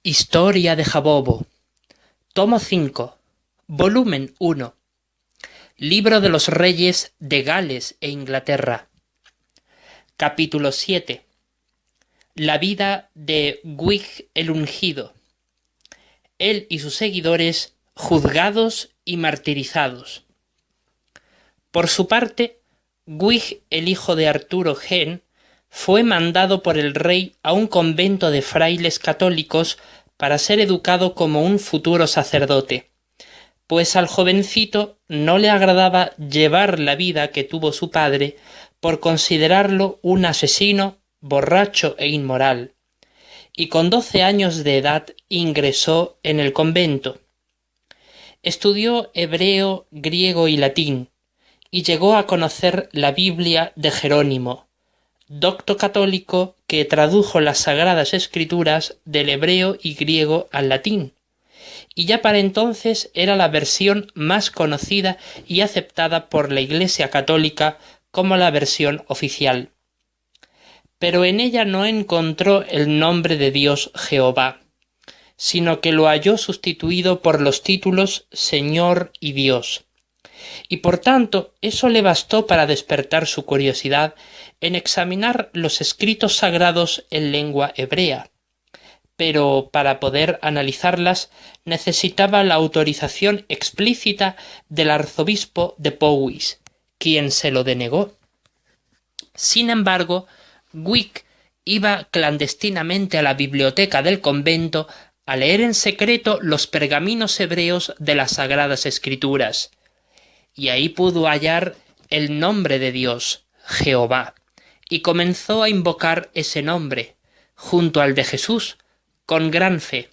Historia de Jabobo. Tomo 5. Volumen 1. Libro de los Reyes de Gales e Inglaterra. Capítulo 7. La vida de Gwig el Ungido. Él y sus seguidores juzgados y martirizados. Por su parte, Gwig, el hijo de Arturo Gen, fue mandado por el rey a un convento de frailes católicos para ser educado como un futuro sacerdote, pues al jovencito no le agradaba llevar la vida que tuvo su padre por considerarlo un asesino, borracho e inmoral, y con 12 años de edad ingresó en el convento. Estudió hebreo, griego y latín, y llegó a conocer la Biblia de Jerónimo, docto católico que tradujo las Sagradas Escrituras del hebreo y griego al latín, y ya para entonces era la versión más conocida y aceptada por la Iglesia católica como la versión oficial. Pero en ella no encontró el nombre de Dios Jehová, sino que lo halló sustituido por los títulos Señor y Dios. Y por tanto eso le bastó para despertar su curiosidad en examinar los escritos sagrados en lengua hebrea. Pero para poder analizarlas necesitaba la autorización explícita del arzobispo de Powys, quien se lo denegó. Sin embargo, Gwig iba clandestinamente a la biblioteca del convento a leer en secreto los pergaminos hebreos de las Sagradas Escrituras, y ahí pudo hallar el nombre de Dios, Jehová, y comenzó a invocar ese nombre, junto al de Jesús, con gran fe.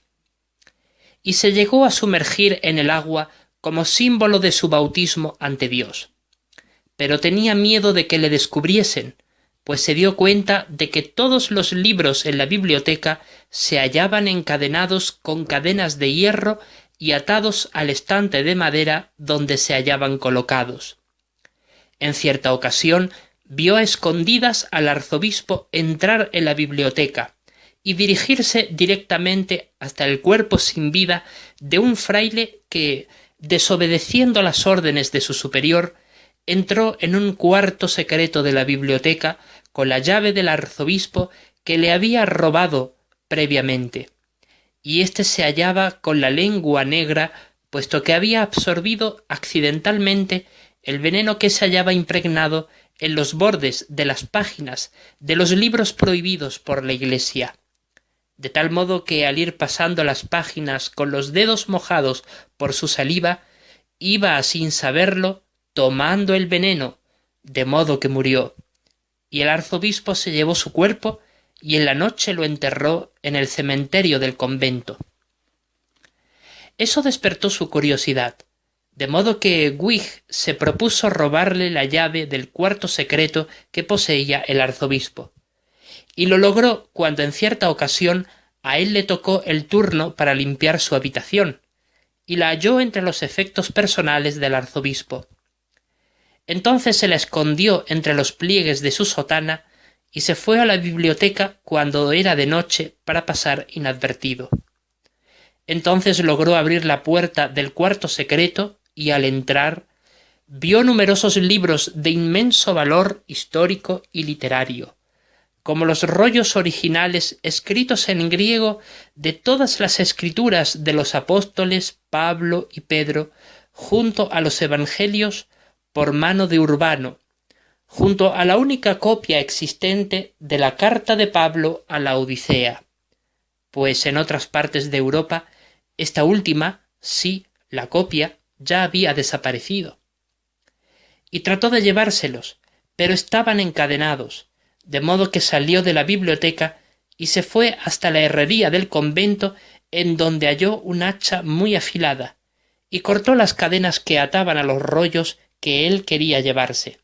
Y se llegó a sumergir en el agua como símbolo de su bautismo ante Dios. Pero tenía miedo de que le descubriesen, pues se dio cuenta de que todos los libros en la biblioteca se hallaban encadenados con cadenas de hierro y atados al estante de madera donde se hallaban colocados. En cierta ocasión vio a escondidas al arzobispo entrar en la biblioteca y dirigirse directamente hasta el cuerpo sin vida de un fraile que, desobedeciendo las órdenes de su superior, entró en un cuarto secreto de la biblioteca con la llave del arzobispo que le había robado previamente, y éste se hallaba con la lengua negra, puesto que había absorbido accidentalmente el veneno que se hallaba impregnado en los bordes de las páginas de los libros prohibidos por la Iglesia, de tal modo que al ir pasando las páginas con los dedos mojados por su saliva, iba sin saberlo tomando el veneno, de modo que murió, y el arzobispo se llevó su cuerpo y en la noche lo enterró en el cementerio del convento. Eso despertó su curiosidad, de modo que Gwig se propuso robarle la llave del cuarto secreto que poseía el arzobispo, y lo logró cuando en cierta ocasión a él le tocó el turno para limpiar su habitación, y la halló entre los efectos personales del arzobispo. Entonces se la escondió entre los pliegues de su sotana y se fue a la biblioteca cuando era de noche para pasar inadvertido. Entonces logró abrir la puerta del cuarto secreto y al entrar vio numerosos libros de inmenso valor histórico y literario, como los rollos originales escritos en griego de todas las escrituras de los apóstoles Pablo y Pedro, junto a los evangelios por mano de Urbano, junto a la única copia existente de la carta de Pablo a la Odisea, pues en otras partes de Europa esta última, sí, la copia, ya había desaparecido. Y trató de llevárselos, pero estaban encadenados, de modo que salió de la biblioteca y se fue hasta la herrería del convento, en donde halló un hacha muy afilada, y cortó las cadenas que ataban a los rollos que él quería llevarse.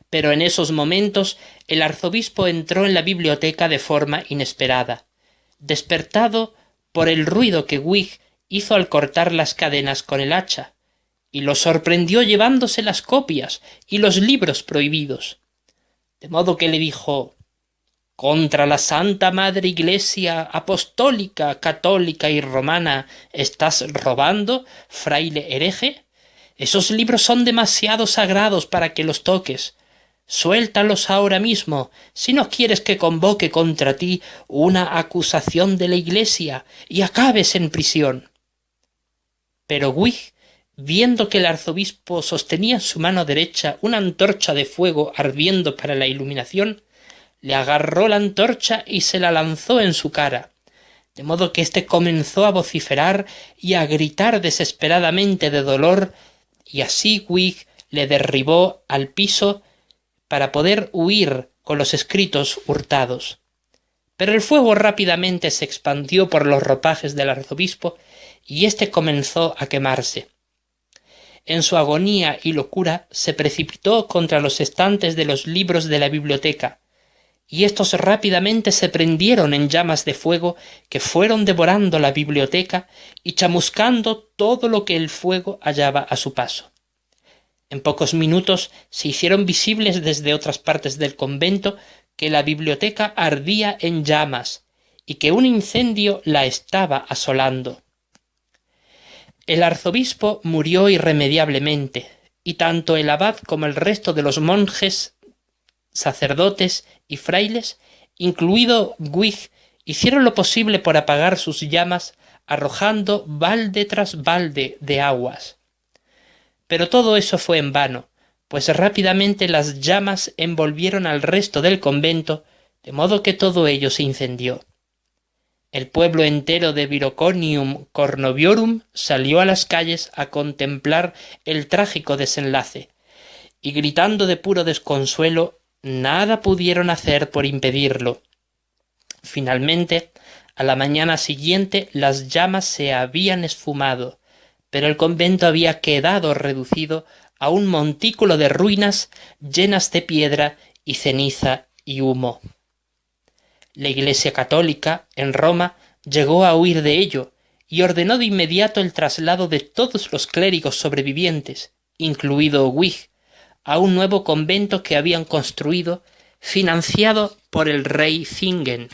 Pero en esos momentos el arzobispo entró en la biblioteca de forma inesperada, despertado por el ruido que Gwig hizo al cortar las cadenas con el hacha, y lo sorprendió llevándose las copias y los libros prohibidos. De modo que le dijo: contra la Santa Madre Iglesia Apostólica, Católica y Romana estás robando, fraile hereje? Esos libros son demasiado sagrados para que los toques. Suéltalos ahora mismo, si no quieres que convoque contra ti una acusación de la Iglesia y acabes en prisión. Pero Wig, viendo que el arzobispo sostenía en su mano derecha una antorcha de fuego ardiendo para la iluminación, le agarró la antorcha y se la lanzó en su cara, de modo que éste comenzó a vociferar y a gritar desesperadamente de dolor, y así Wig le derribó al piso para poder huir con los escritos hurtados. Pero el fuego rápidamente se expandió por los ropajes del arzobispo y éste comenzó a quemarse. En su agonía y locura se precipitó contra los estantes de los libros de la biblioteca, y éstos rápidamente se prendieron en llamas de fuego que fueron devorando la biblioteca y chamuscando todo lo que el fuego hallaba a su paso. En pocos minutos se hicieron visibles desde otras partes del convento que la biblioteca ardía en llamas y que un incendio la estaba asolando. El arzobispo murió irremediablemente, y tanto el abad como el resto de los monjes, sacerdotes y frailes, incluido Wig, hicieron lo posible por apagar sus llamas, arrojando balde tras balde de aguas. Pero todo eso fue en vano, pues rápidamente las llamas envolvieron al resto del convento, de modo que todo ello se incendió. El pueblo entero de Viroconium Cornoviorum salió a las calles a contemplar el trágico desenlace, y gritando de puro desconsuelo, nada pudieron hacer por impedirlo. Finalmente, a la mañana siguiente las llamas se habían esfumado, pero el convento había quedado reducido a un montículo de ruinas llenas de piedra y ceniza y humo. La Iglesia católica, en Roma, llegó a huir de ello y ordenó de inmediato el traslado de todos los clérigos sobrevivientes, incluido Wig, a un nuevo convento que habían construido, financiado por el rey Zingen.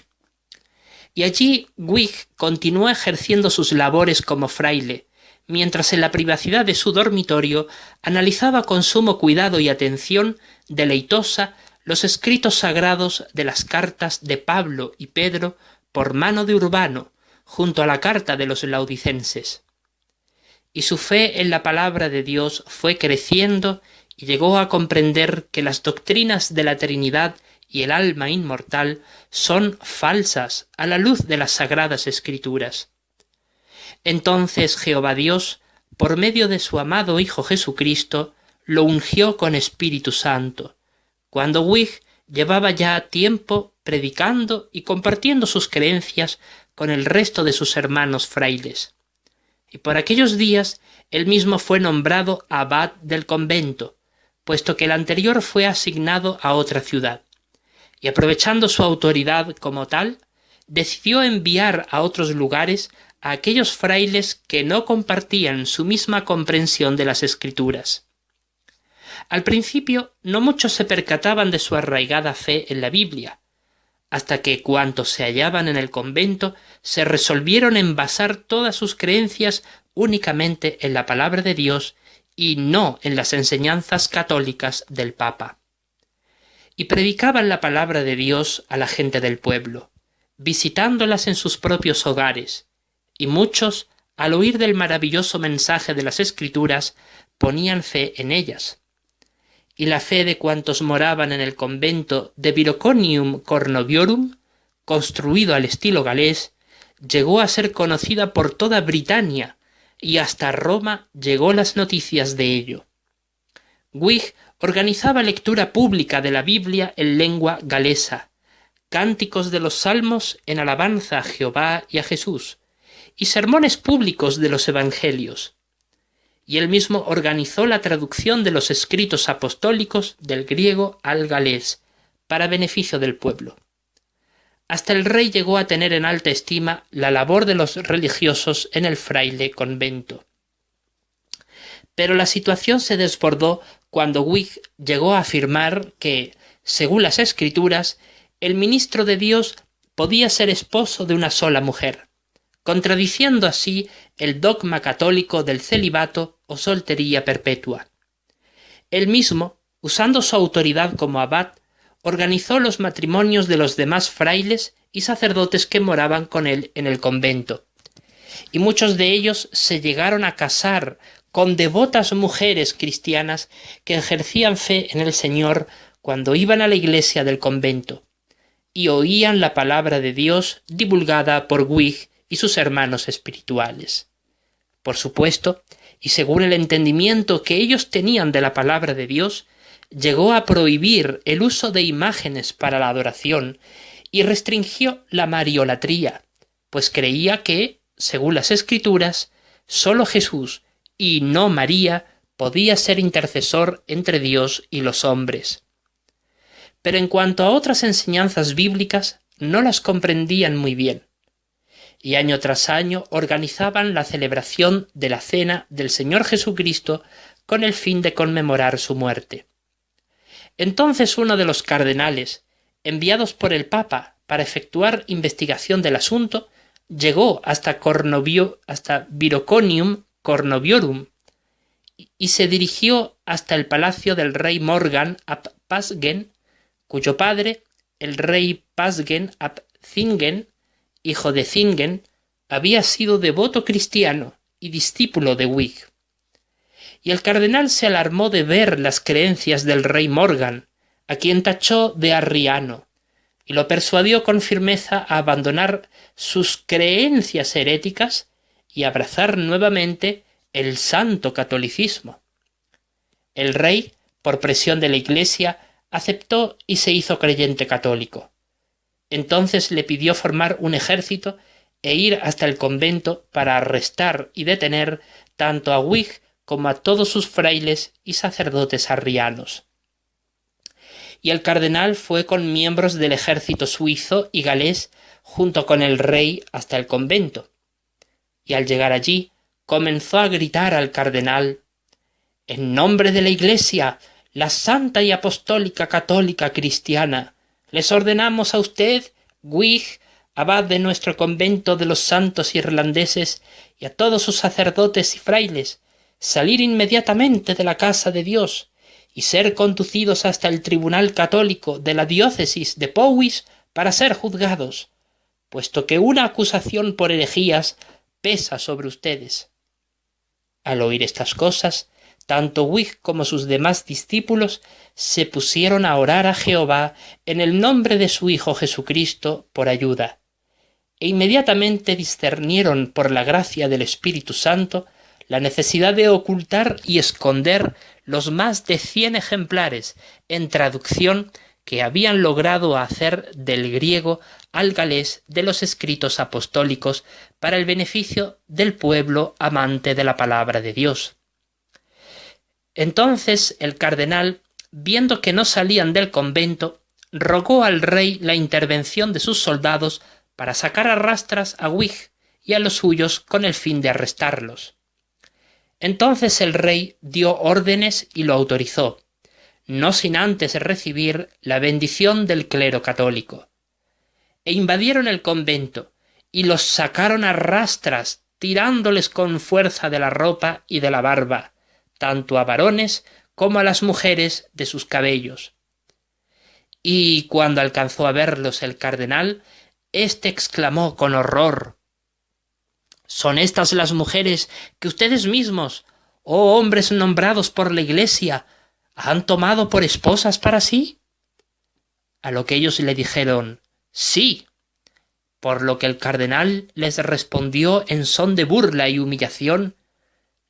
Y allí Wig continuó ejerciendo sus labores como fraile, mientras en la privacidad de su dormitorio analizaba con sumo cuidado y atención deleitosa los escritos sagrados de las cartas de Pablo y Pedro por mano de Urbano, junto a la carta de los laodicenses. Y su fe en la palabra de Dios fue creciendo y llegó a comprender que las doctrinas de la Trinidad y el alma inmortal son falsas a la luz de las sagradas Escrituras. Entonces Jehová Dios, por medio de su amado Hijo Jesucristo, lo ungió con Espíritu Santo, cuando Wig llevaba ya tiempo predicando y compartiendo sus creencias con el resto de sus hermanos frailes. Y por aquellos días él mismo fue nombrado abad del convento, puesto que el anterior fue asignado a otra ciudad, y aprovechando su autoridad como tal, decidió enviar a otros lugares a aquellos frailes que no compartían su misma comprensión de las Escrituras. Al principio no muchos se percataban de su arraigada fe en la Biblia, hasta que cuantos se hallaban en el convento se resolvieron en basar todas sus creencias únicamente en la palabra de Dios y no en las enseñanzas católicas del Papa. Y predicaban la palabra de Dios a la gente del pueblo, visitándolas en sus propios hogares, y muchos, al oír del maravilloso mensaje de las Escrituras, ponían fe en ellas. Y la fe de cuantos moraban en el convento de Viroconium Cornoviorum, construido al estilo galés, llegó a ser conocida por toda Britania, y hasta Roma llegó las noticias de ello. Wig organizaba lectura pública de la Biblia en lengua galesa, cánticos de los salmos en alabanza a Jehová y a Jesús, y sermones públicos de los evangelios. Y él mismo organizó la traducción de los escritos apostólicos del griego al galés, para beneficio del pueblo. Hasta el rey llegó a tener en alta estima la labor de los religiosos en el fraile convento. Pero la situación se desbordó cuando Wig llegó a afirmar que, según las Escrituras, el ministro de Dios podía ser esposo de una sola mujer, contradiciendo así el dogma católico del celibato o soltería perpetua. Él mismo, usando su autoridad como abad, organizó los matrimonios de los demás frailes y sacerdotes que moraban con él en el convento, y muchos de ellos se llegaron a casar con devotas mujeres cristianas que ejercían fe en el Señor cuando iban a la iglesia del convento y oían la palabra de Dios divulgada por Wig y sus hermanos espirituales. Por supuesto, y según el entendimiento que ellos tenían de la palabra de Dios, llegó a prohibir el uso de imágenes para la adoración y restringió la mariolatría, pues creía que, según las Escrituras, sólo Jesús y no María podía ser intercesor entre Dios y los hombres. Pero en cuanto a otras enseñanzas bíblicas, no las comprendían muy bien, y año tras año organizaban la celebración de la cena del Señor Jesucristo con el fin de conmemorar su muerte. Entonces uno de los cardenales, enviados por el Papa para efectuar investigación del asunto, llegó hasta Viroconium Cornoviorum y se dirigió hasta el palacio del rey Morgan ap Pasgen, cuyo padre, el rey Pasgen ap Zingen, hijo de Zingen, había sido devoto cristiano y discípulo de Wig. Y el cardenal se alarmó de ver las creencias del rey Morgan, a quien tachó de arriano, y lo persuadió con firmeza a abandonar sus creencias heréticas y abrazar nuevamente el santo catolicismo. El rey, por presión de la Iglesia, aceptó y se hizo creyente católico. Entonces le pidió formar un ejército e ir hasta el convento para arrestar y detener tanto a Wig como a todos sus frailes y sacerdotes arrianos. Y el cardenal fue con miembros del ejército suizo y galés junto con el rey hasta el convento. Y al llegar allí, comenzó a gritar al cardenal: «En nombre de la Iglesia, la santa y apostólica católica cristiana, les ordenamos a usted, Wig, abad de nuestro convento de los santos irlandeses, y a todos sus sacerdotes y frailes, salir inmediatamente de la casa de Dios y ser conducidos hasta el tribunal católico de la diócesis de Powys para ser juzgados, puesto que una acusación por herejías pesa sobre ustedes». Al oír estas cosas, tanto Wig como sus demás discípulos se pusieron a orar a Jehová en el nombre de su Hijo Jesucristo por ayuda, e inmediatamente discernieron por la gracia del Espíritu Santo la necesidad de ocultar y esconder los más de 100 ejemplares en traducción que habían logrado hacer del griego al galés de los escritos apostólicos para el beneficio del pueblo amante de la palabra de Dios. Entonces el cardenal, viendo que no salían del convento, rogó al rey la intervención de sus soldados para sacar a rastras a Wig y a los suyos con el fin de arrestarlos. Entonces el rey dio órdenes y lo autorizó, no sin antes recibir la bendición del clero católico. E invadieron el convento y los sacaron a rastras, tirándoles con fuerza de la ropa y de la barba, tanto a varones como a las mujeres de sus cabellos. Y cuando alcanzó a verlos el cardenal, éste exclamó con horror: «¿Son estas las mujeres que ustedes mismos, oh hombres nombrados por la Iglesia, han tomado por esposas para sí?» A lo que ellos le dijeron: «Sí», por lo que el cardenal les respondió en son de burla y humillación: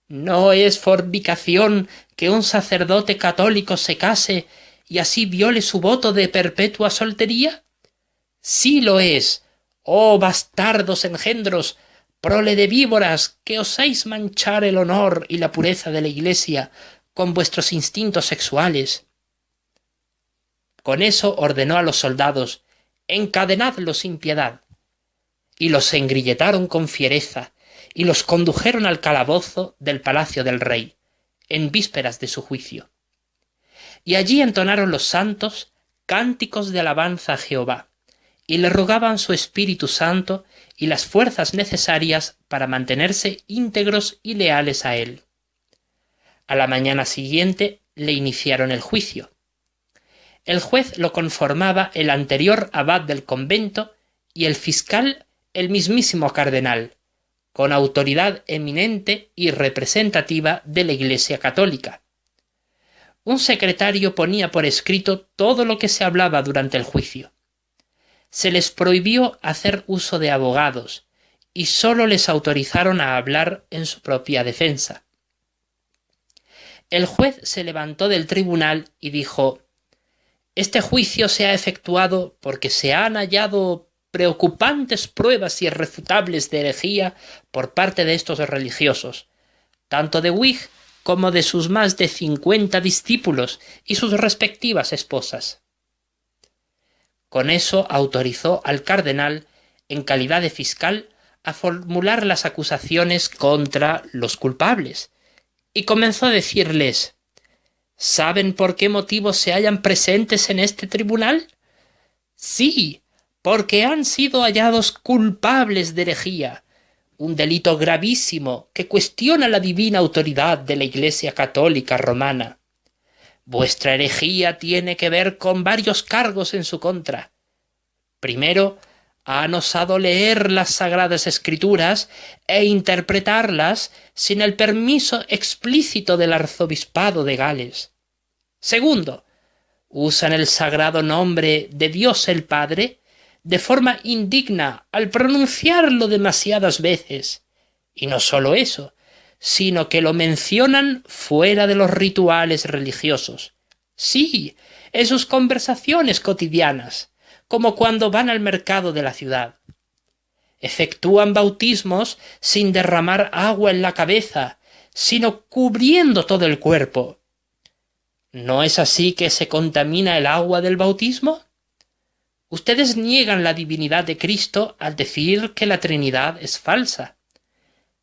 «¿No es fornicación que un sacerdote católico se case y así viole su voto de perpetua soltería? Sí lo es, oh bastardos engendros, prole de víboras, que osáis manchar el honor y la pureza de la Iglesia con vuestros instintos sexuales». Con eso ordenó a los soldados: «Encadenadlos sin piedad». Y los engrilletaron con fiereza y los condujeron al calabozo del palacio del rey, en vísperas de su juicio. Y allí entonaron los santos cánticos de alabanza a Jehová, y le rogaban su Espíritu Santo y las fuerzas necesarias para mantenerse íntegros y leales a él. A la mañana siguiente le iniciaron el juicio. El juez lo conformaba el anterior abad del convento y el fiscal el mismísimo cardenal, con autoridad eminente y representativa de la Iglesia católica. Un secretario ponía por escrito todo lo que se hablaba durante el juicio. Se les prohibió hacer uso de abogados y sólo les autorizaron a hablar en su propia defensa. El juez se levantó del tribunal y dijo: «Este juicio se ha efectuado porque se han hallado preocupantes pruebas irrefutables de herejía por parte de estos religiosos, tanto de Wig como de sus más de 50 discípulos y sus respectivas esposas». Con eso autorizó al cardenal, en calidad de fiscal, a formular las acusaciones contra los culpables, y comenzó a decirles: «¿Saben por qué motivo se hallan presentes en este tribunal? Sí, porque han sido hallados culpables de herejía, un delito gravísimo que cuestiona la divina autoridad de la Iglesia católica romana. Vuestra herejía tiene que ver con varios cargos en su contra. Primero, han osado leer las Sagradas Escrituras e interpretarlas sin el permiso explícito del arzobispado de Gales. Segundo, usan el sagrado nombre de Dios el Padre de forma indigna al pronunciarlo demasiadas veces. Y no solo eso, sino que lo mencionan fuera de los rituales religiosos. Sí, en sus conversaciones cotidianas, como cuando van al mercado de la ciudad. Efectúan bautismos sin derramar agua en la cabeza, sino cubriendo todo el cuerpo. ¿No es así que se contamina el agua del bautismo? Ustedes niegan la divinidad de Cristo al decir que la Trinidad es falsa.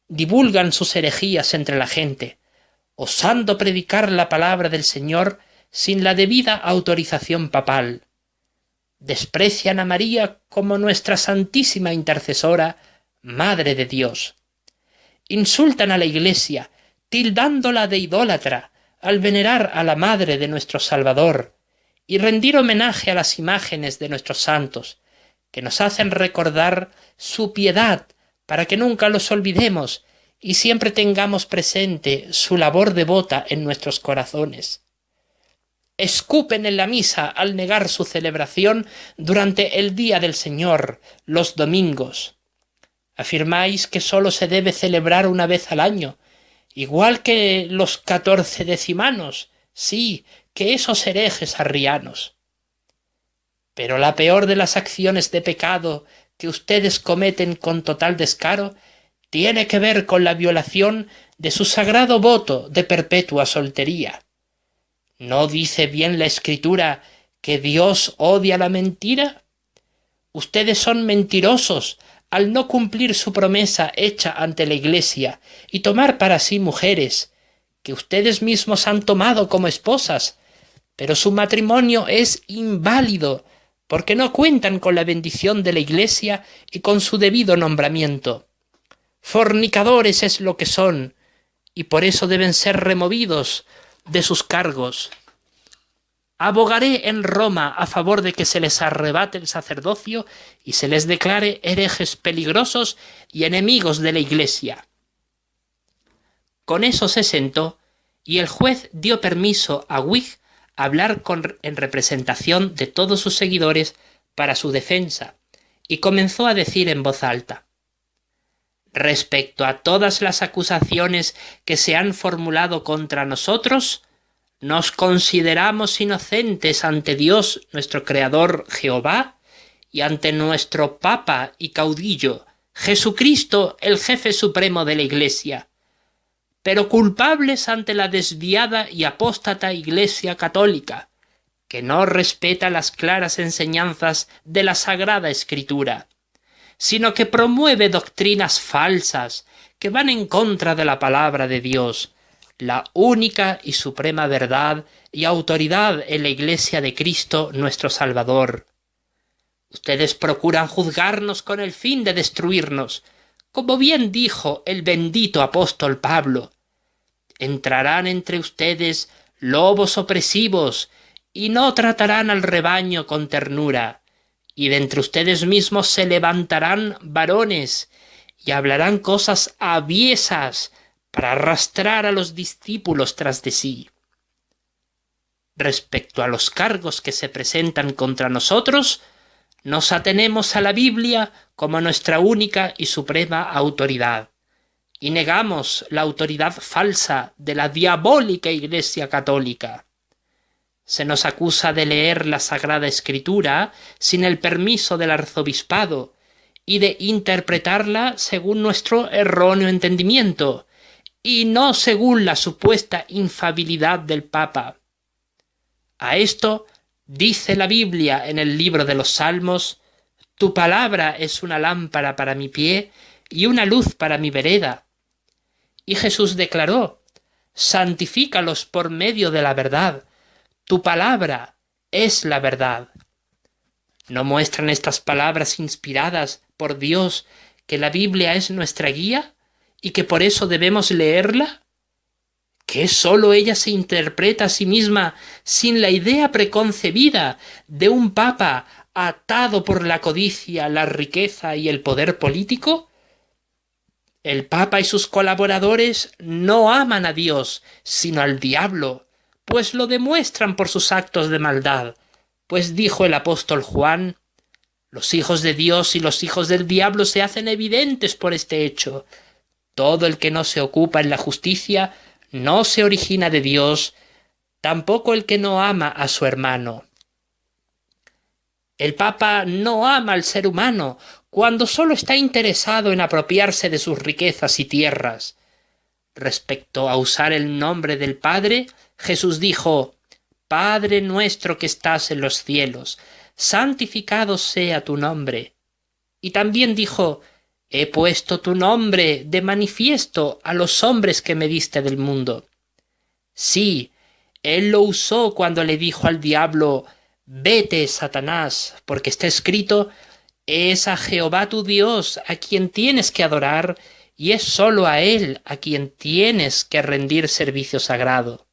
Divulgan sus herejías entre la gente, osando predicar la palabra del Señor sin la debida autorización papal. Desprecian a María como nuestra santísima intercesora, Madre de Dios. Insultan a la Iglesia, tildándola de idólatra, al venerar a la Madre de nuestro Salvador y rendir homenaje a las imágenes de nuestros santos, que nos hacen recordar su piedad para que nunca los olvidemos y siempre tengamos presente su labor devota en nuestros corazones. Escupen en la misa al negar su celebración durante el Día del Señor, los domingos. Afirmáis que sólo se debe celebrar una vez al año, igual que los 14 decimanos, sí, que esos herejes arrianos. Pero la peor de las acciones de pecado que ustedes cometen con total descaro tiene que ver con la violación de su sagrado voto de perpetua soltería. ¿No dice bien la Escritura que Dios odia la mentira? Ustedes son mentirosos al no cumplir su promesa hecha ante la Iglesia y tomar para sí mujeres, que ustedes mismos han tomado como esposas, pero su matrimonio es inválido porque no cuentan con la bendición de la Iglesia y con su debido nombramiento. Fornicadores es lo que son, y por eso deben ser removidos de sus cargos. Abogaré en Roma a favor de que se les arrebate el sacerdocio y se les declare herejes peligrosos y enemigos de la Iglesia. Con eso se sentó, y el juez dio permiso a Wig a hablar en representación de todos sus seguidores para su defensa, y comenzó a decir en voz alta: «Respecto a todas las acusaciones que se han formulado contra nosotros, nos consideramos inocentes ante Dios nuestro Creador Jehová y ante nuestro Papa y caudillo, Jesucristo, el jefe supremo de la Iglesia, pero culpables ante la desviada y apóstata Iglesia católica, que no respeta las claras enseñanzas de la Sagrada Escritura, sino que promueve doctrinas falsas que van en contra de la palabra de Dios, la única y suprema verdad y autoridad en la Iglesia de Cristo nuestro Salvador. Ustedes procuran juzgarnos con el fin de destruirnos, como bien dijo el bendito apóstol Pablo. Entrarán entre ustedes lobos opresivos y no tratarán al rebaño con ternura, y de entre ustedes mismos se levantarán varones y hablarán cosas aviesas para arrastrar a los discípulos tras de sí. Respecto a los cargos que se presentan contra nosotros, nos atenemos a la Biblia como nuestra única y suprema autoridad, y negamos la autoridad falsa de la diabólica Iglesia Católica. Se nos acusa de leer la Sagrada Escritura sin el permiso del arzobispado y de interpretarla según nuestro erróneo entendimiento, y no según la supuesta infalibilidad del Papa. A esto dice la Biblia en el libro de los Salmos: «Tu palabra es una lámpara para mi pie y una luz para mi vereda». Y Jesús declaró: «Santifícalos por medio de la verdad. Tu palabra es la verdad». ¿No muestran estas palabras inspiradas por Dios que la Biblia es nuestra guía y que por eso debemos leerla? ¿Que sólo ella se interpreta a sí misma sin la idea preconcebida de un papa atado por la codicia, la riqueza y el poder político? El papa y sus colaboradores no aman a Dios, sino al diablo, pues lo demuestran por sus actos de maldad. Pues dijo el apóstol Juan: «Los hijos de Dios y los hijos del diablo se hacen evidentes por este hecho. Todo el que no se ocupa en la justicia no se origina de Dios, tampoco el que no ama a su hermano». El Papa no ama al ser humano cuando solo está interesado en apropiarse de sus riquezas y tierras. Respecto a usar el nombre del Padre, Jesús dijo: «Padre nuestro que estás en los cielos, santificado sea tu nombre». Y también dijo: «He puesto tu nombre de manifiesto a los hombres que me diste del mundo». Sí, él lo usó cuando le dijo al diablo: «Vete, Satanás, porque está escrito: es a Jehová tu Dios a quien tienes que adorar, y es sólo a él a quien tienes que rendir servicio sagrado».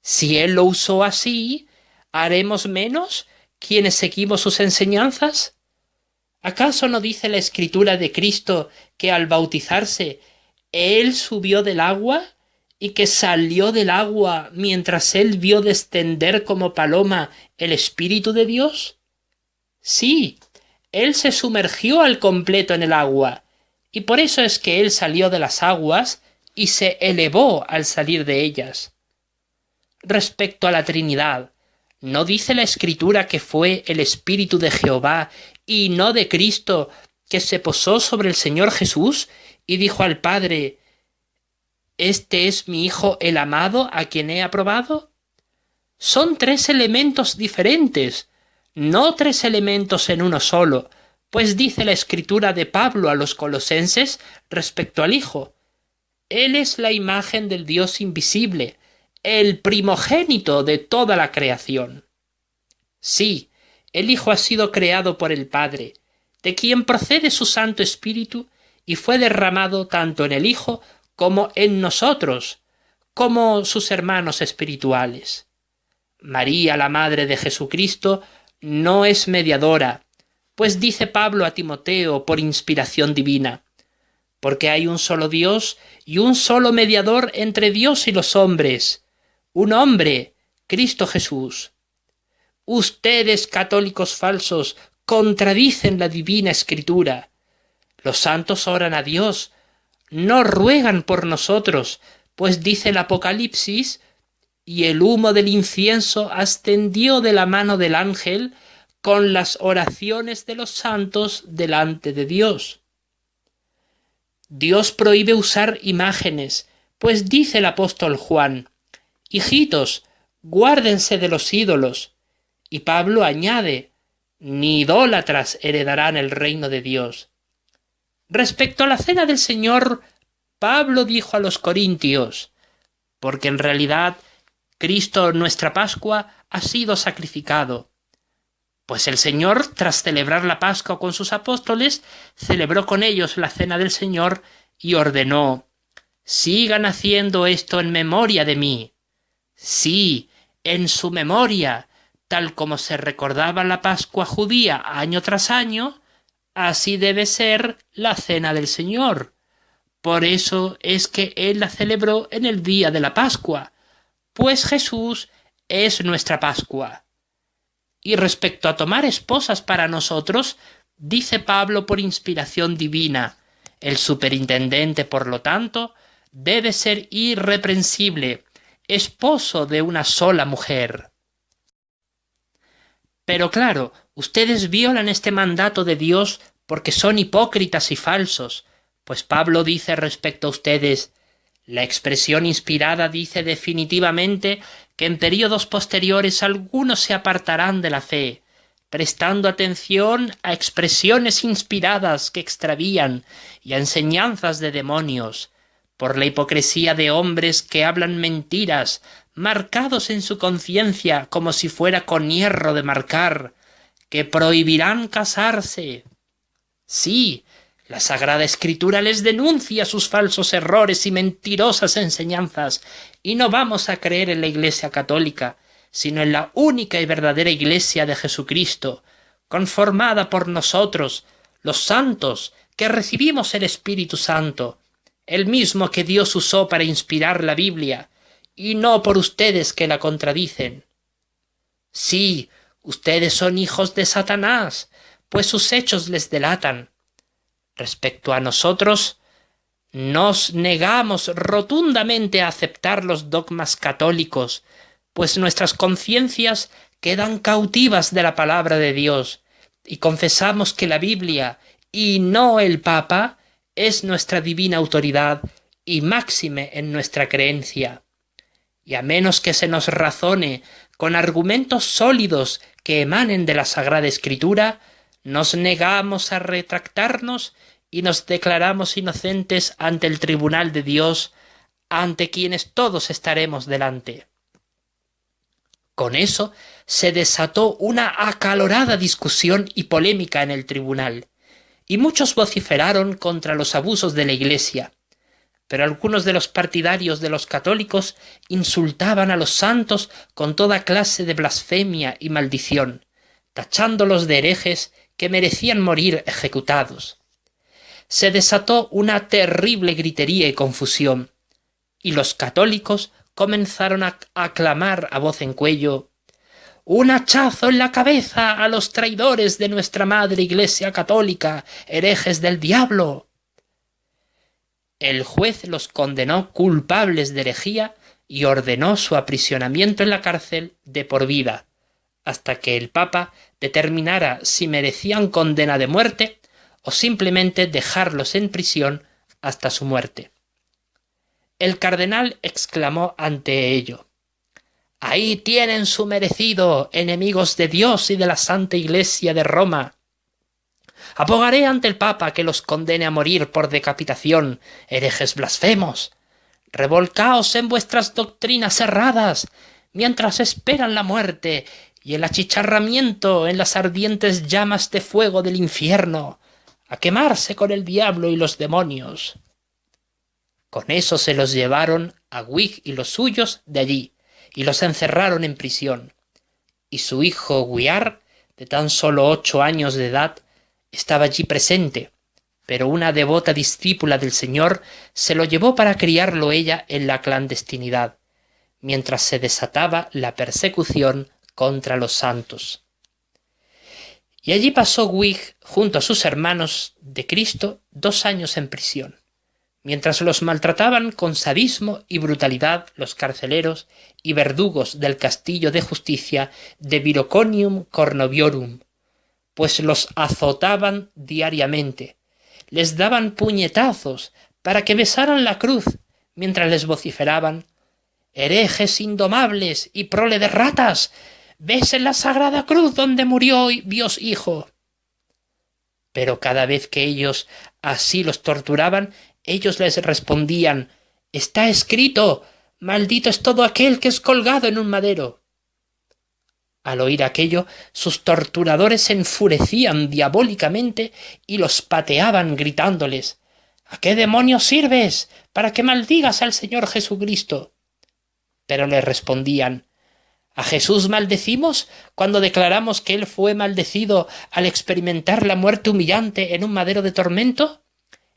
Si él lo usó así, ¿haremos menos quienes seguimos sus enseñanzas? ¿Acaso no dice la Escritura de Cristo que al bautizarse él subió del agua y que salió del agua mientras él vio descender como paloma el Espíritu de Dios? Sí, él se sumergió al completo en el agua, y por eso es que él salió de las aguas y se elevó al salir de ellas. Respecto a la Trinidad, ¿no dice la Escritura que fue el Espíritu de Jehová y no de Cristo que se posó sobre el Señor Jesús y dijo al Padre: «Este es mi Hijo el amado, a quien he aprobado»? Son tres elementos diferentes, no tres elementos en uno solo, pues dice la Escritura de Pablo a los Colosenses respecto al Hijo: «Él es la imagen del Dios invisible, el primogénito de toda la creación». Sí, el Hijo ha sido creado por el Padre, de quien procede su Santo Espíritu, y fue derramado tanto en el Hijo como en nosotros, como sus hermanos espirituales. María, la Madre de Jesucristo, no es mediadora, pues dice Pablo a Timoteo por inspiración divina: «Porque hay un solo Dios y un solo mediador entre Dios y los hombres, un hombre, Cristo Jesús». Ustedes, católicos falsos, contradicen la divina Escritura. Los santos oran a Dios, no ruegan por nosotros, pues dice el Apocalipsis: «Y el humo del incienso ascendió de la mano del ángel con las oraciones de los santos delante de Dios». Dios prohíbe usar imágenes, pues dice el apóstol Juan: «Hijitos, guárdense de los ídolos». Y Pablo añade: «Ni idólatras heredarán el reino de Dios». Respecto a la cena del Señor, Pablo dijo a los corintios: porque en realidad Cristo, nuestra Pascua, ha sido sacrificado. Pues el Señor, tras celebrar la Pascua con sus apóstoles, celebró con ellos la cena del Señor y ordenó: «Sigan haciendo esto en memoria de mí». Sí, en su memoria, tal como se recordaba la Pascua judía año tras año, así debe ser la cena del Señor. Por eso es que Él la celebró en el día de la Pascua, pues Jesús es nuestra Pascua. Y respecto a tomar esposas para nosotros, dice Pablo por inspiración divina: el superintendente, por lo tanto, debe ser irreprensible, esposo de una sola mujer. Pero claro, ustedes violan este mandato de Dios porque son hipócritas y falsos, pues Pablo dice respecto a ustedes: la expresión inspirada dice definitivamente que en períodos posteriores algunos se apartarán de la fe, prestando atención a expresiones inspiradas que extravían y a enseñanzas de demonios, por la hipocresía de hombres que hablan mentiras, marcados en su conciencia como si fuera con hierro de marcar, que prohibirán casarse. Sí, la Sagrada Escritura les denuncia sus falsos errores y mentirosas enseñanzas, y no vamos a creer en la Iglesia católica, sino en la única y verdadera Iglesia de Jesucristo, conformada por nosotros, los santos, que recibimos el Espíritu Santo, el mismo que Dios usó para inspirar la Biblia, y no por ustedes que la contradicen. Sí, ustedes son hijos de Satanás, pues sus hechos les delatan. Respecto a nosotros, nos negamos rotundamente a aceptar los dogmas católicos, pues nuestras conciencias quedan cautivas de la palabra de Dios, y confesamos que la Biblia, y no el Papa, es nuestra divina autoridad y máxime en nuestra creencia. Y a menos que se nos razone con argumentos sólidos que emanen de la Sagrada Escritura, nos negamos a retractarnos y nos declaramos inocentes ante el tribunal de Dios, ante quienes todos estaremos delante. Con eso se desató una acalorada discusión y polémica en el tribunal, y muchos vociferaron contra los abusos de la Iglesia, pero algunos de los partidarios de los católicos insultaban a los santos con toda clase de blasfemia y maldición, tachándolos de herejes que merecían morir ejecutados. Se desató una terrible gritería y confusión, y los católicos comenzaron a clamar a voz en cuello: «¡Un hachazo en la cabeza a los traidores de nuestra madre Iglesia católica, herejes del diablo!». El juez los condenó culpables de herejía y ordenó su aprisionamiento en la cárcel de por vida, hasta que el Papa determinara si merecían condena de muerte o simplemente dejarlos en prisión hasta su muerte. El cardenal exclamó ante ello: «Ahí tienen su merecido, enemigos de Dios y de la Santa Iglesia de Roma. Abogaré ante el Papa que los condene a morir por decapitación, herejes blasfemos. Revolcaos en vuestras doctrinas erradas, mientras esperan la muerte y el achicharramiento en las ardientes llamas de fuego del infierno, a quemarse con el diablo y los demonios». Con eso se los llevaron a Wig y los suyos de allí, y los encerraron en prisión. Y su hijo Guiar, de tan solo 8 años de edad, estaba allí presente, pero una devota discípula del Señor se lo llevó para criarlo ella en la clandestinidad, mientras se desataba la persecución contra los santos. Y allí pasó Wig junto a sus hermanos de Cristo 2 años en prisión, mientras los maltrataban con sadismo y brutalidad los carceleros y verdugos del castillo de justicia de Viroconium Cornoviorum, pues los azotaban diariamente, les daban puñetazos para que besaran la cruz, mientras les vociferaban: «Herejes indomables y prole de ratas, besen la sagrada cruz donde murió Dios Hijo». Pero cada vez que ellos así los torturaban, ellos les respondían: «Está escrito, Maldito es todo aquel que es colgado en un madero. Al oír aquello, sus torturadores se enfurecían diabólicamente y los pateaban gritándoles: ¿A qué demonios sirves para que maldigas al Señor Jesucristo? Pero le respondían: ¿A Jesús maldecimos cuando declaramos que él fue maldecido al experimentar la muerte humillante en un madero de tormento?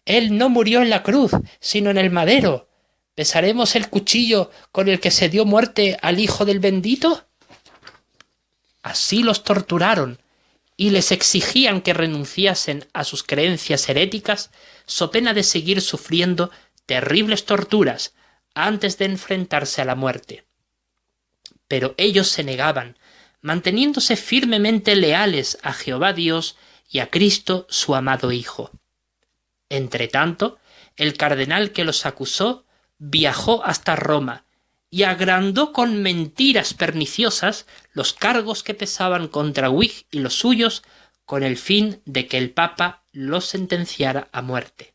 Él no murió en la cruz, sino en el madero. ¿Besaremos el cuchillo con el que se dio muerte al Hijo del Bendito? Así los torturaron y les exigían que renunciasen a sus creencias heréticas, so pena de seguir sufriendo terribles torturas antes de enfrentarse a la muerte. Pero ellos se negaban, manteniéndose firmemente leales a Jehová Dios y a Cristo su amado Hijo. Entretanto, el cardenal que los acusó viajó hasta Roma y agrandó con mentiras perniciosas los cargos que pesaban contra Huig y los suyos, con el fin de que el Papa los sentenciara a muerte.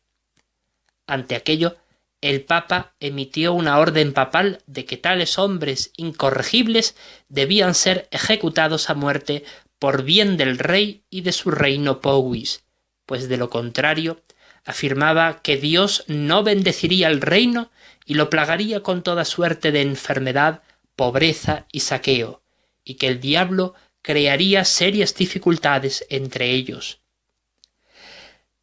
Ante aquello, el Papa emitió una orden papal de que tales hombres incorregibles debían ser ejecutados a muerte por bien del rey y de su reino Powys, pues de lo contrario afirmaba que Dios no bendeciría el reino y lo plagaría con toda suerte de enfermedad, pobreza y saqueo, y que el diablo crearía serias dificultades entre ellos.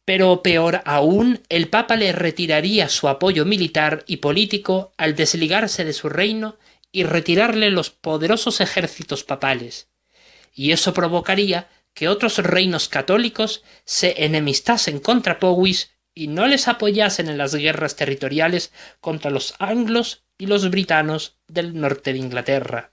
Pero peor aún, el Papa le retiraría su apoyo militar y político al desligarse de su reino y retirarle los poderosos ejércitos papales, y eso provocaría que otros reinos católicos se enemistasen contra Powys y no les apoyasen en las guerras territoriales contra los anglos y los britanos del norte de Inglaterra.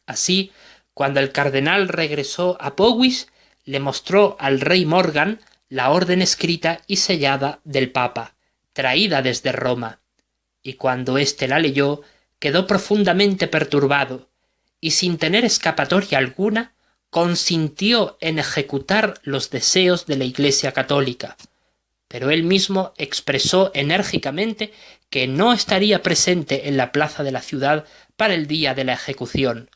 Así, cuando el cardenal regresó a Powys, le mostró al rey Morgan la orden escrita y sellada del Papa, traída desde Roma, y cuando éste la leyó, quedó profundamente perturbado, y sin tener escapatoria alguna, consintió en ejecutar los deseos de la Iglesia católica, pero él mismo expresó enérgicamente que no estaría presente en la plaza de la ciudad para el día de la ejecución,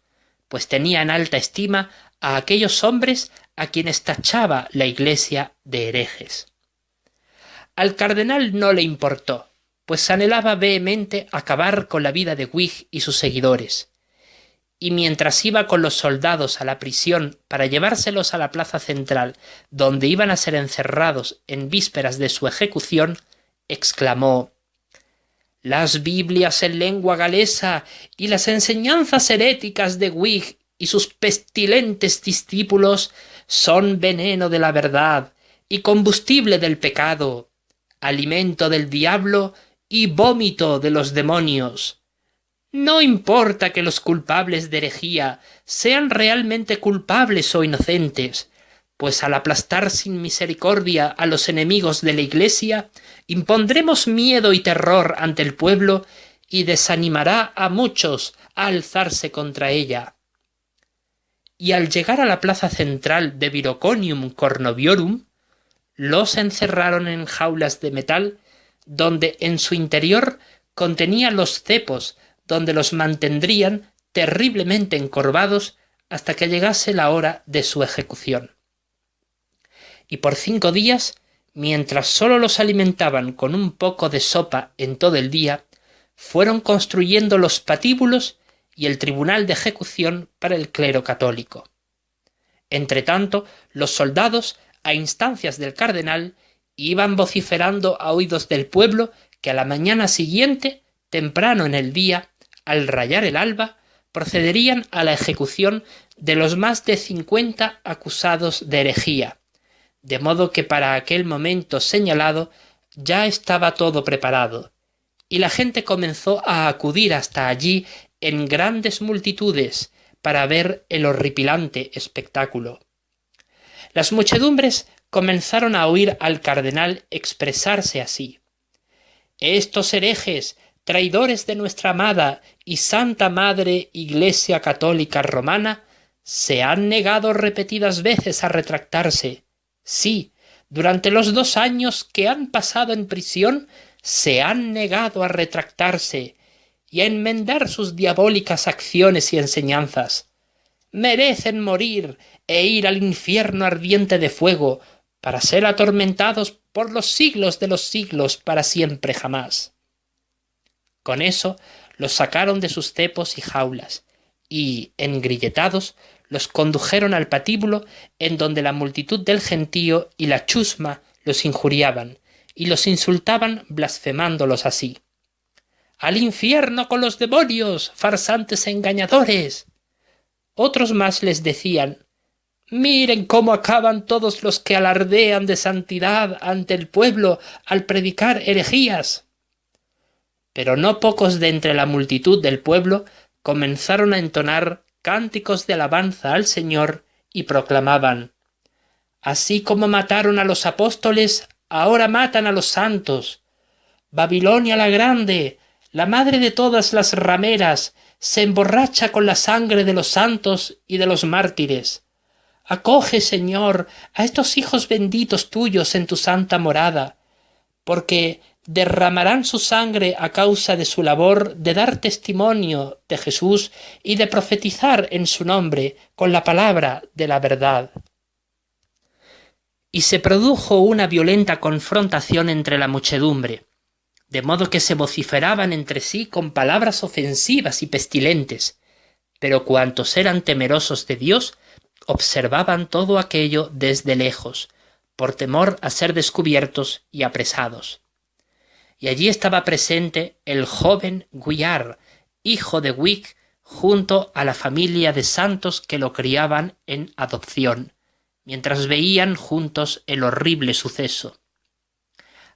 pues tenía en alta estima a aquellos hombres a quienes tachaba la Iglesia de herejes. Al cardenal no le importó, pues anhelaba vehemente acabar con la vida de Huig y sus seguidores, y mientras iba con los soldados a la prisión para llevárselos a la plaza central, donde iban a ser encerrados en vísperas de su ejecución, exclamó: «Las Biblias en lengua galesa y las enseñanzas heréticas de Whig y sus pestilentes discípulos son veneno de la verdad y combustible del pecado, alimento del diablo y vómito de los demonios. No importa que los culpables de herejía sean realmente culpables o inocentes, pues al aplastar sin misericordia a los enemigos de la Iglesia, impondremos miedo y terror ante el pueblo y desanimará a muchos a alzarse contra ella». Y al llegar a la plaza central de Viroconium Cornoviorum, los encerraron en jaulas de metal, donde en su interior contenía los cepos donde los mantendrían terriblemente encorvados hasta que llegase la hora de su ejecución. Y por 5 días, mientras sólo los alimentaban con un poco de sopa en todo el día, fueron construyendo los patíbulos y el tribunal de ejecución para el clero católico. Entretanto, los soldados, a instancias del cardenal, iban vociferando a oídos del pueblo que a la mañana siguiente, temprano en el día, al rayar el alba, procederían a la ejecución de los más de 50 acusados de herejía, de modo que para aquel momento señalado ya estaba todo preparado, y la gente comenzó a acudir hasta allí en grandes multitudes para ver el horripilante espectáculo. Las muchedumbres comenzaron a oír al cardenal expresarse así: «Estos herejes, traidores de nuestra amada y santa Madre Iglesia Católica Romana, se han negado repetidas veces a retractarse. Sí, durante los 2 años que han pasado en prisión, se han negado a retractarse, y a enmendar sus diabólicas acciones y enseñanzas. Merecen morir e ir al infierno ardiente de fuego, para ser atormentados por los siglos de los siglos para siempre jamás. Con eso los sacaron de sus cepos y jaulas, y, engrilletados, los condujeron al patíbulo, en donde la multitud del gentío y la chusma los injuriaban, y los insultaban blasfemándolos así: «¡Al infierno con los demonios, farsantes engañadores!». Otros más les decían: «Miren cómo acaban todos los que alardean de santidad ante el pueblo al predicar herejías». Pero no pocos de entre la multitud del pueblo comenzaron a entonar cánticos de alabanza al Señor y proclamaban: «Así como mataron a los apóstoles, ahora matan a los santos. Babilonia la grande, la madre de todas las rameras, se emborracha con la sangre de los santos y de los mártires. Acoge, Señor, a estos hijos benditos tuyos en tu santa morada, porque derramarán su sangre a causa de su labor de dar testimonio de Jesús y de profetizar en su nombre con la palabra de la verdad». Y se produjo una violenta confrontación entre la muchedumbre, de modo que se vociferaban entre sí con palabras ofensivas y pestilentes, pero cuantos eran temerosos de Dios observaban todo aquello desde lejos, por temor a ser descubiertos y apresados. Y allí estaba presente el joven Guillard, hijo de Wig, junto a la familia de santos que lo criaban en adopción, mientras veían juntos el horrible suceso.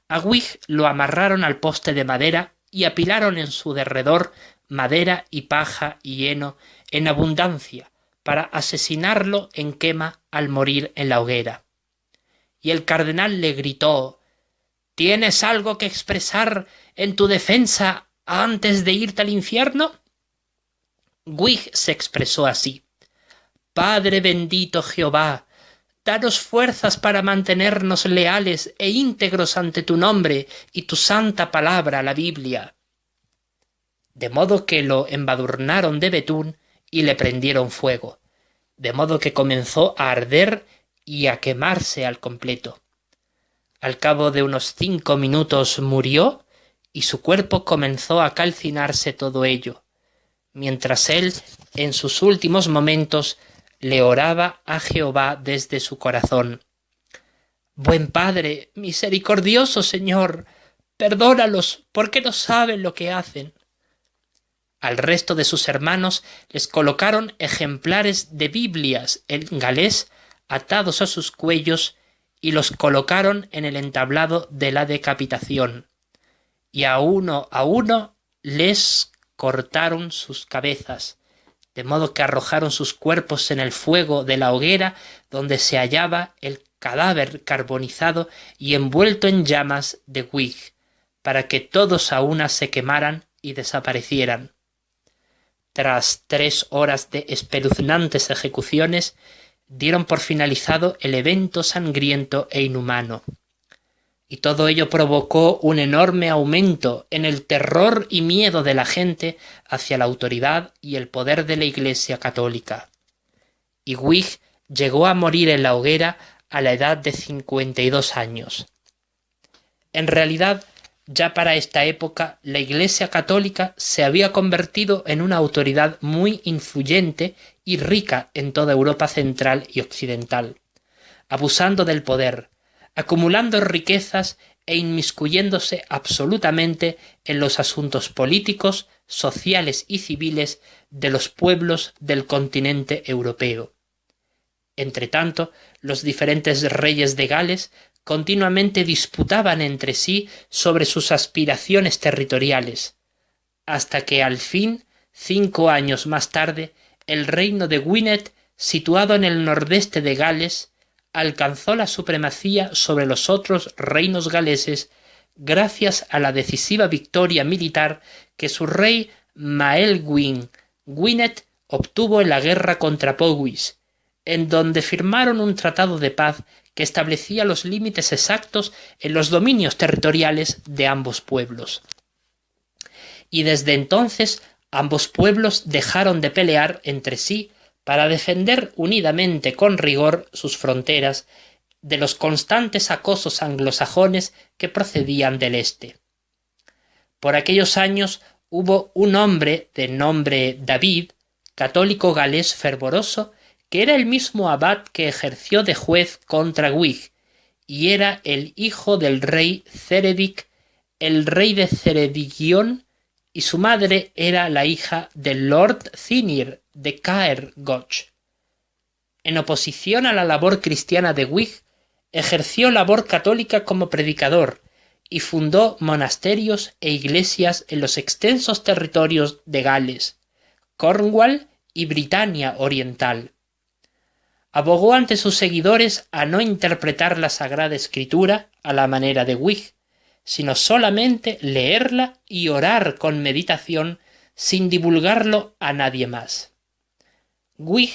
A Wig lo amarraron al poste de madera y apilaron en su derredor madera y paja y heno en abundancia para asesinarlo en quema al morir en la hoguera. Y el cardenal le gritó: «¿Tienes algo que expresar en tu defensa antes de irte al infierno?». Wig se expresó así: «Padre bendito Jehová, danos fuerzas para mantenernos leales e íntegros ante tu nombre y tu santa palabra, la Biblia». De modo que lo embadurnaron de betún y le prendieron fuego, de modo que comenzó a arder y a quemarse al completo. Al cabo de unos 5 minutos murió y su cuerpo comenzó a calcinarse todo ello, mientras él, en sus últimos momentos, le oraba a Jehová desde su corazón: «Buen Padre, misericordioso Señor, perdónalos, porque no saben lo que hacen». Al resto de sus hermanos les colocaron ejemplares de Biblias en galés atados a sus cuellos y los colocaron en el entablado de la decapitación, y a uno les cortaron sus cabezas, de modo que arrojaron sus cuerpos en el fuego de la hoguera donde se hallaba el cadáver carbonizado y envuelto en llamas de Wig, para que todos a una se quemaran y desaparecieran. Tras 3 horas de espeluznantes ejecuciones, dieron por finalizado el evento sangriento e inhumano. Y todo ello provocó un enorme aumento en el terror y miedo de la gente hacia la autoridad y el poder de la Iglesia católica. Y Wig llegó a morir en la hoguera a la edad de 52 años. En realidad, ya para esta época, la Iglesia católica se había convertido en una autoridad muy influyente y rica en toda Europa central y occidental, abusando del poder, acumulando riquezas e inmiscuyéndose absolutamente en los asuntos políticos, sociales y civiles de los pueblos del continente europeo. Entretanto, los diferentes reyes de Gales continuamente disputaban entre sí sobre sus aspiraciones territoriales, hasta que al fin, 5 años más tarde, el reino de Gwynedd, situado en el nordeste de Gales, alcanzó la supremacía sobre los otros reinos galeses gracias a la decisiva victoria militar que su rey Maelgwyn Gwynedd obtuvo en la guerra contra Powys, en donde firmaron un tratado de paz que establecía los límites exactos en los dominios territoriales de ambos pueblos. y desde entonces ambos pueblos dejaron de pelear entre sí para defender unidamente con rigor sus fronteras de los constantes acosos anglosajones que procedían del este. Por aquellos años hubo un hombre de nombre David, católico galés fervoroso, que era el mismo abad que ejerció de juez contra Wig, y era el hijo del rey Ceredic, el rey de Ceredigion, y su madre era la hija del Lord Thinir de Caergoch. En oposición a la labor cristiana de Wig, ejerció labor católica como predicador y fundó monasterios e iglesias en los extensos territorios de Gales, Cornwall y Britania Oriental. Abogó ante sus seguidores a no interpretar la Sagrada Escritura a la manera de Wig, sino solamente leerla y orar con meditación sin divulgarlo a nadie más. Wig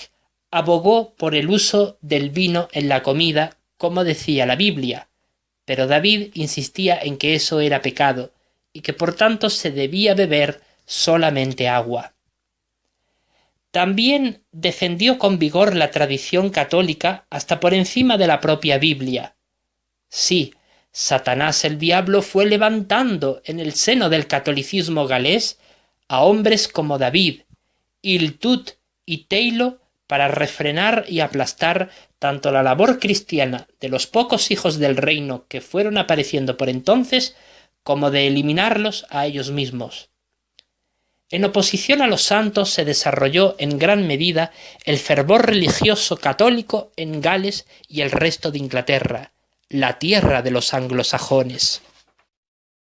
abogó por el uso del vino en la comida, como decía la Biblia, pero David insistía en que eso era pecado y que por tanto se debía beber solamente agua. También defendió con vigor la tradición católica hasta por encima de la propia Biblia. Sí, Satanás el diablo fue levantando en el seno del catolicismo galés a hombres como David, Iltut y Teilo para refrenar y aplastar tanto la labor cristiana de los pocos hijos del reino que fueron apareciendo por entonces, como de eliminarlos a ellos mismos. En oposición a los santos se desarrolló en gran medida el fervor religioso católico en Gales y el resto de Inglaterra, la tierra de los anglosajones.